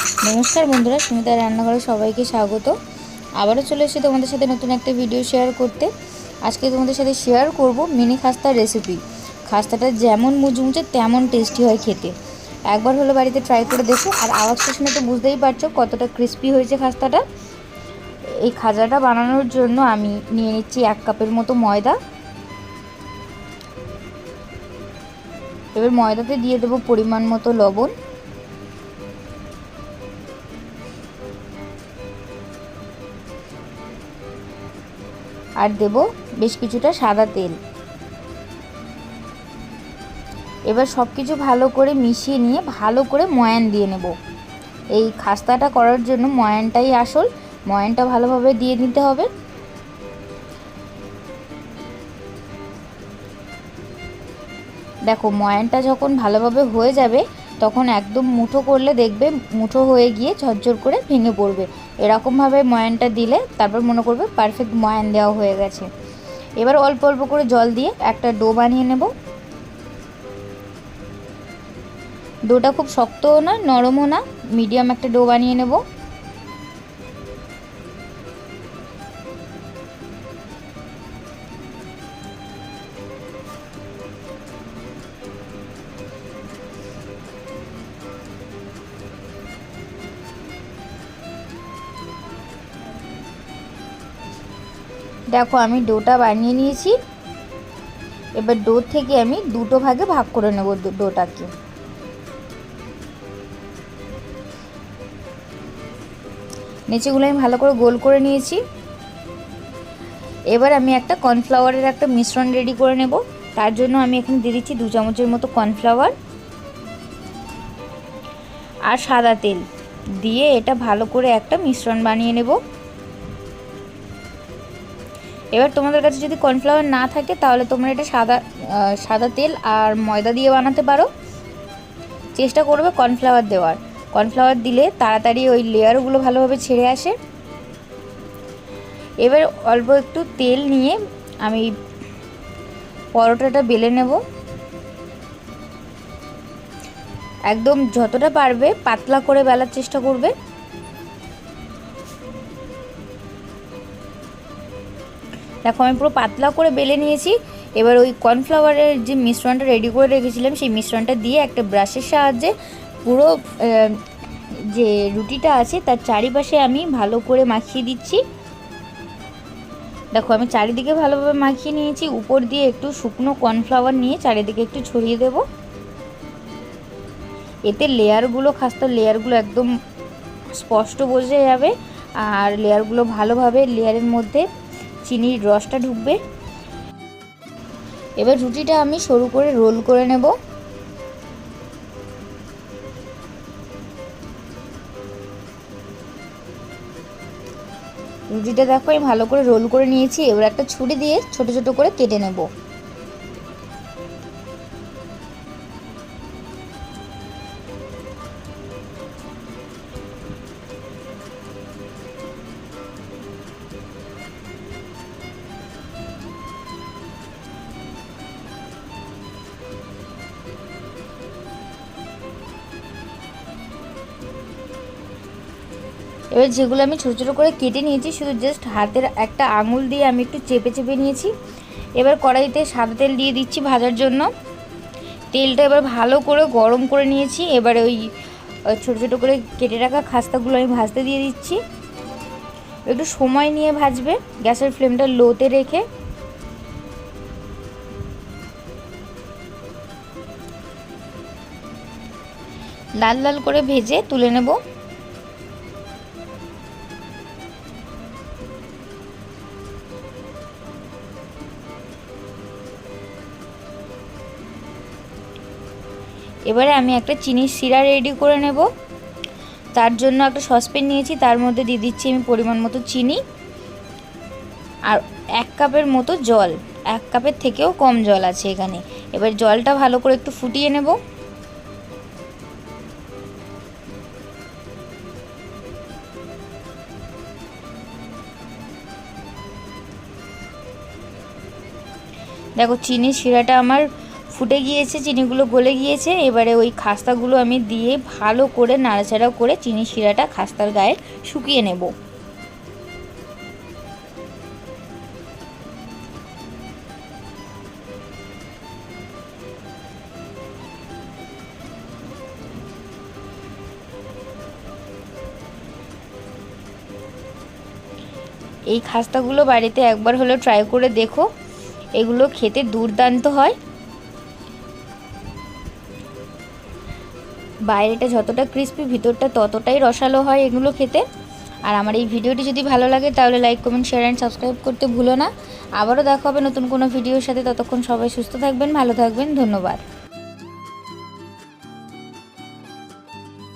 নমস্কার বন্ধুরা, সুমিতার রান্নাঘরে সবাইকে স্বাগত। আবারও চলে এসেছি তোমাদের সাথে নতুন একটা ভিডিও শেয়ার করতে। আজকে তোমাদের সাথে শেয়ার করব মিনি খাস্তার রেসিপি। খাস্তাটা যেমন মুচমুচে তেমন টেস্টি হয় খেতে। একবার হলো বাড়িতে ট্রাই করে দেখো। আর আওয়াজটা শুনে তো বুঝতেই পারছো কতটা ক্রিস্পি হয়েছে খাস্তাটা। এই খাজাটা বানানোর জন্য আমি নিয়ে নিচ্ছি 1 কাপের মতো ময়দা। এবার ময়দাতে দিয়ে দেবো পরিমাণ মতো লবণ, আর দেব বেশ কিছুটা সাদা তেল। এবার সব কিছু ভালো করে মিশিয়ে নিয়ে ভালো করে ময়ান দিয়ে নেব। এই খাস্তাটা করার জন্য ময়ানটাই আসল, ময়ানটা ভালোভাবে দিয়ে নিতে হবে। দেখো ময়ানটা যখন ভালোভাবে হয়ে যাবে তখন একদম মুঠো করলে দেখবে মুঠো হয়ে গিয়ে ঝরঝর করে ভেঙে পড়বে। এরকমভাবে ময়ানটা দিলে তারপর মনে করবে পারফেক্ট ময়ান দেওয়া হয়ে গেছে। এবার অল্প অল্প করে জল দিয়ে একটা ডো বানিয়ে নেব। ডোটা খুব শক্তও না নরমও না, মিডিয়াম একটা ডো বানিয়ে নেব। দেখো আমি ডোটা বানিয়ে নিয়েছি। এবার ডো থেকে আমি দুটো ভাগে ভাগ করে নেব ডোটাকে। নিচেগুলো আমি ভালো করে গোল করে নিয়েছি। এবার আমি একটা কর্নফ্লাওয়ারের একটা মিশ্রণ রেডি করে নেব। তার জন্য আমি এখানে দিয়ে দিচ্ছি 2 চামচের মতো কর্নফ্লাওয়ার আর সাদা তেল দিয়ে এটা ভালো করে একটা মিশ্রণ বানিয়ে নেব। এবার তোমাদের কাছে যদি কর্নফ্লাওয়ার না থাকে তাহলে তোমরা এটা সাদা তেল আর ময়দা দিয়ে বানাতে পারো। চেষ্টা করবে কর্নফ্লাওয়ার দেওয়ার। কর্নফ্লাওয়ার দিলে তাড়াতাড়ি ওই লেয়ারগুলো ভালোভাবে ছেড়ে আসে। এবার অল্প একটু তেল নিয়ে আমি পরোটাটা বেলে নেব। একদম যতটা পারবে পাতলা করে বেলার চেষ্টা করবে। দেখো আমি পুরো পাতলা করে বেলে নিয়েছি। এবার ওই কর্নফ্লাওয়ারের যে মিশ্রণটা রেডি করে রেখেছিলাম সেই মিশ্রণটা দিয়ে একটা ব্রাশের সাহায্যে পুরো যে রুটিটা আছে তার চারিপাশে আমি ভালো করে মাখিয়ে দিচ্ছি। দেখো আমি চারিদিকে ভালোভাবে মাখিয়ে নিয়েছি। উপর দিয়ে একটু শুকনো কর্নফ্লাওয়ার নিয়ে চারিদিকে একটু ছড়িয়ে দেব। এতে লেয়ারগুলো খাস্তার লেয়ারগুলো একদম স্পষ্ট বোঝা যাবে আর লেয়ারগুলো ভালোভাবে লেয়ারের মধ্যে চিনির রসটা ঢুকবে। এবার রুটিটা আমি সরু করে রোল করে নেব। রুটিটা দেখো আমি ভালো করে রোল করে নিয়েছি। এবার একটা ছুরি দিয়ে ছোট ছোট করে কেটে নেব। এবার যেগুলো আমি ছোটো ছোটো করে কেটে নিয়েছি শুধু জাস্ট হাতের একটা আঙুল দিয়ে আমি একটু চেপে চেপে নিয়েছি। এবার কড়াইতে সাদা তেল দিয়ে দিচ্ছি ভাজার জন্য। তেলটা এবার ভালো করে গরম করে নিয়েছি। এবারে ওই ছোটো ছোটো করে কেটে রাখা খাস্তাগুলো আমি ভাজতে দিয়ে দিচ্ছি। একটু সময় নিয়ে ভাজবে, গ্যাসের ফ্লেমটা লোতে রেখে। লাল লাল করে ভেজে তুলে নেব। এবারে আমি একটা চিনির শিরা রেডি করে নেব। তার জন্য একটা সসপ্যান নিয়েছি, তার মধ্যে দিয়ে দিচ্ছি আমি পরিমাণ মতো চিনি আর 1 কাপের মতো জল। 1 কাপের থেকেও কম জল আছে এখানে। এবার জলটা ভালো করে একটু ফুটিয়ে নেব। দেখো চিনির শিরাটা আমার ফুটে গিয়েছে, চিনিগুলো গলে গিয়েছে। এবারে ওই খাস্তাগুলো আমি দিয়ে ভালো করে নাড়াচাড়া করে চিনি শিরাটা খাস্তার গায়ে শুকিয়ে নেব। এই খাস্তাগুলো বাড়িতে একবার হলো ট্রাই করে দেখো, এগুলো খেতে দুর্দান্ত হয়। বাইরেটা যতটা ক্রিস্পি, ভিতরটা ততটাই রসালো হয় এগুলো খেতে। আর আমার এই ভিডিওটি যদি ভালো লাগে তাহলে like, comment, share and subscribe করতে ভুলো না। আবারও দেখা হবে নতুন কোনো ভিডিওর সাথে। ততক্ষণ সবাই সুস্থ থাকবেন, ভালো থাকবেন। ধন্যবাদ।